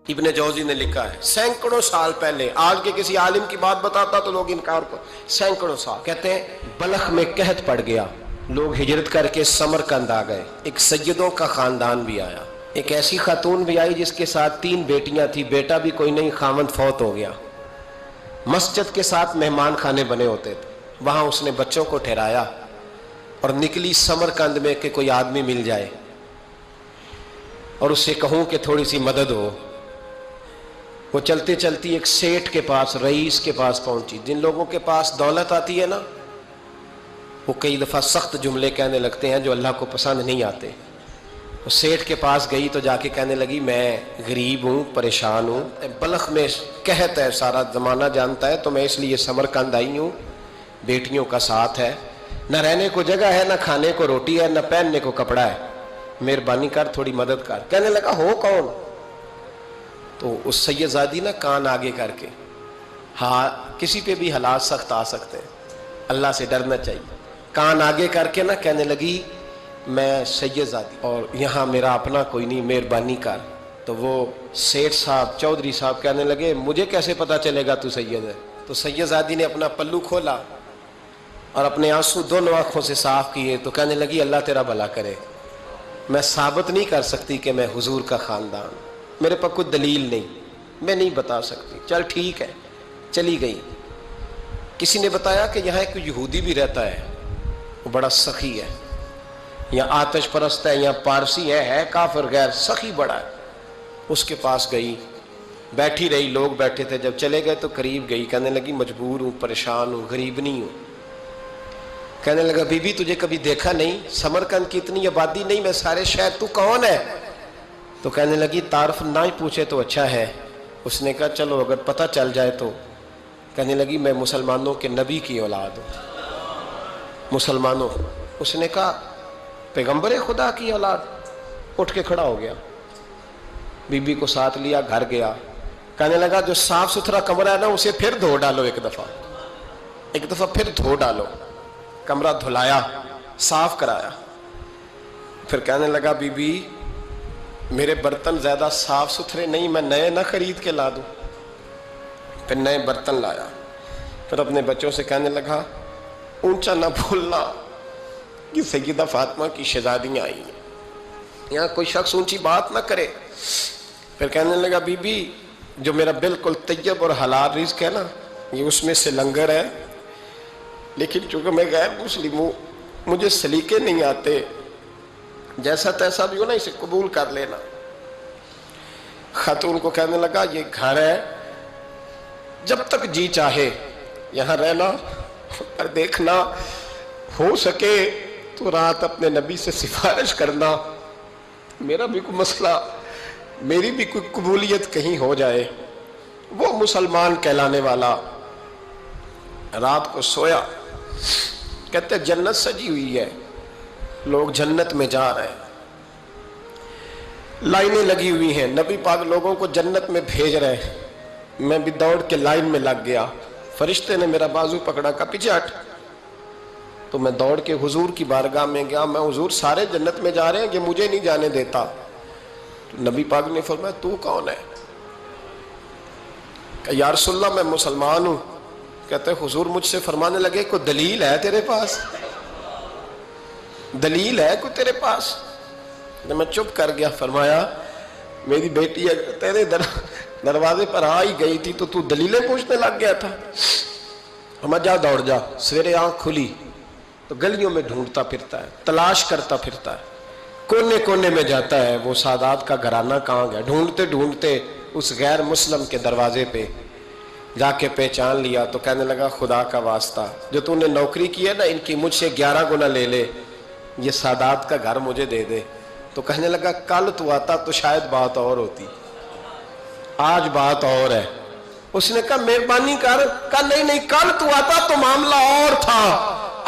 ابن جوزی نے لکھا ہے سینکڑوں سال پہلے، آج کے کسی عالم کی بات بتاتا تو لوگ انکار کو، سینکڑوں سال کہتے ہیں بلخ میں قحط پڑ گیا، لوگ ہجرت کر کے سمرقند آ گئے، ایک سیدوں کا خاندان بھی آیا، ایک ایسی خاتون بھی آئی جس کے ساتھ 3 بیٹیاں تھیں، بیٹا بھی کوئی نہیں، خاوند فوت ہو گیا۔ مسجد کے ساتھ مہمان خانے بنے ہوتے تھے، وہاں اس نے بچوں کو ٹھہرایا اور نکلی سمرقند میں کہ کوئی آدمی مل جائے اور اس سے کہوں کہ تھوڑی سی مدد ہو۔ وہ چلتے چلتی ایک سیٹھ کے پاس، رئیس کے پاس پہنچی۔ جن لوگوں کے پاس دولت آتی ہے نا، وہ کئی دفعہ سخت جملے کہنے لگتے ہیں جو اللہ کو پسند نہیں آتے۔ وہ سیٹھ کے پاس گئی تو جا کے کہنے لگی میں غریب ہوں، پریشان ہوں، بلخ میں قحط ہے، سارا زمانہ جانتا ہے، تو میں اس لیے سمرقند آئی ہوں، بیٹیوں کا ساتھ ہے، نہ رہنے کو جگہ ہے، نہ کھانے کو روٹی ہے، نہ پہننے کو کپڑا ہے، مہربانی کر تھوڑی مدد کر۔ کہنے لگا ہو کون؟ تو اس سید زادی نا کان آگے کر کے، ہاں کسی پہ بھی حالات سخت آ سکتے ہیں، اللہ سے ڈرنا چاہیے، کان آگے کر کے نا کہنے لگی میں سید زادی اور یہاں میرا اپنا کوئی نہیں، مہربانی کر۔ تو وہ سیٹھ صاحب، چودھری صاحب کہنے لگے مجھے کیسے پتا چلے گا تو سید ہے؟ تو سید زادی نے اپنا پلو کھولا اور اپنے آنسو دونوں آنکھوں سے صاف کیے تو کہنے لگی اللہ تیرا بھلا کرے، میں ثابت نہیں کر سکتی کہ میں حضور کا خاندان، میرے پاس کوئی دلیل نہیں، میں نہیں بتا سکتی۔ چل ٹھیک ہے، چلی گئی۔ کسی نے بتایا کہ یہاں ایک یہودی بھی رہتا ہے، وہ بڑا سخی ہے، یا آتش پرست ہے، یا پارسی ہے کافر غیر، سخی بڑا ہے۔ اس کے پاس گئی، بیٹھی رہی، لوگ بیٹھے تھے، جب چلے گئے تو قریب گئی، کہنے لگی مجبور ہوں، پریشان ہوں، غریب نہیں ہوں۔ کہنے لگا بی بی تجھے کبھی دیکھا نہیں، سمرقند کی اتنی آبادی نہیں، میں سارے شہر، تو کون ہے؟ تو کہنے لگی تعارف نہ ہی پوچھے تو اچھا ہے۔ اس نے کہا چلو اگر پتہ چل جائے تو۔ کہنے لگی میں مسلمانوں کے نبی کی اولاد ہوں، مسلمانوں۔ اس نے کہا پیغمبر خدا کی اولاد؟ اٹھ کے کھڑا ہو گیا، بی بی کو ساتھ لیا، گھر گیا۔ کہنے لگا جو صاف ستھرا کمرہ ہے نا اسے پھر دھو ڈالو، ایک دفعہ پھر دھو ڈالو۔ کمرہ دھلایا، صاف کرایا۔ پھر کہنے لگا بی بی میرے برتن زیادہ صاف ستھرے نہیں، میں نئے نہ خرید کے لا دوں۔ پھر نئے برتن لایا، پھر اپنے بچوں سے کہنے لگا اونچا نہ بھولنا کہ سیدہ فاطمہ کی شہزادیاں آئی ہیں، یہاں کوئی شخص اونچی بات نہ کرے۔ پھر کہنے لگا بی بی جو میرا بالکل طیب اور حلال رزق ہے نا، یہ اس میں سے لنگر ہے، لیکن چونکہ میں غیر مسلم ہوں، مجھے سلیقے نہیں آتے، جیسا تیسا بھی ہو نا اسے قبول کر لینا۔ خاتون کو کہنے لگا یہ گھر ہے، جب تک جی چاہے یہاں رہنا، اور دیکھنا ہو سکے تو رات اپنے نبی سے سفارش کرنا، میرا بھی کوئی مسئلہ، میری بھی کوئی قبولیت کہیں ہو جائے۔ وہ مسلمان کہلانے والا رات کو سویا، کہتے جنت سجی ہوئی ہے، لوگ جنت میں جا رہے ہیں، لائنیں لگی ہوئی ہیں، نبی پاک لوگوں کو جنت میں بھیج رہے ہیں، میں بھی دوڑ کے لائن میں لگ گیا، فرشتے نے میرا بازو پکڑا، کہا پیچھے ہٹ۔ تو میں دوڑ کے حضور کی بارگاہ میں گیا، میں حضور سارے جنت میں جا رہے ہیں، یہ مجھے نہیں جانے دیتا۔ تو نبی پاک نے فرمایا تو کون ہے؟ کہ یا رسول اللہ میں مسلمان ہوں۔ کہتے حضور مجھ سے فرمانے لگے کوئی دلیل ہے تیرے پاس؟ دلیل ہے کوئی تیرے پاس؟ میں چپ کر گیا۔ فرمایا میری بیٹی تیرے دروازے پر آ ہی گئی تھی تو دلیلیں پوچھنے لگ گیا تھا؟ ہم جا دوڑ جا۔ سویرے آنکھ کھلی تو گلیوں میں ڈھونڈتا پھرتا ہے، تلاش کرتا پھرتا ہے، کونے کونے میں جاتا ہے وہ سادات کا گھرانہ کہاں گیا، ڈھونڈتے ڈھونڈتے اس غیر مسلم کے دروازے پہ جا کے پہچان لیا۔ تو کہنے لگا خدا کا واسطہ جو تو نے نوکری کی ہے نا، ان کی مجھ سے 11 گنا لے لے، یہ سادات کا گھر مجھے دے دے۔ تو کہنے لگا کل تو آتا تو شاید بات اور ہوتی، آج بات اور ہے۔ اس نے کہا مہربانی کر۔ کہا نہیں کل تو آتا تو معاملہ اور تھا،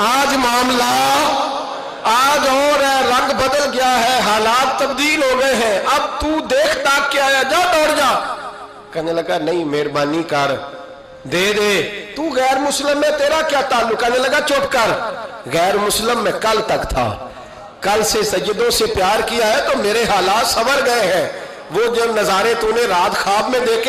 آج معاملہ آج اور ہے، رنگ بدل گیا ہے، حالات تبدیل ہو گئے ہیں، اب تو دیکھ تاک کے آیا، جا دوڑ جا۔ کہنے لگا نہیں مہربانی کر، دے دے، تو غیر مسلم ہے، تیرا کیا تعلق؟ کہنے لگا چپ کر، غیر مسلم میں کل تک تھا، کل سے سجدوں سے پیار کیا ہے تو میرے حالات سنور گئے ہیں، وہ جو نظارے تو نے رات خواب میں دیکھے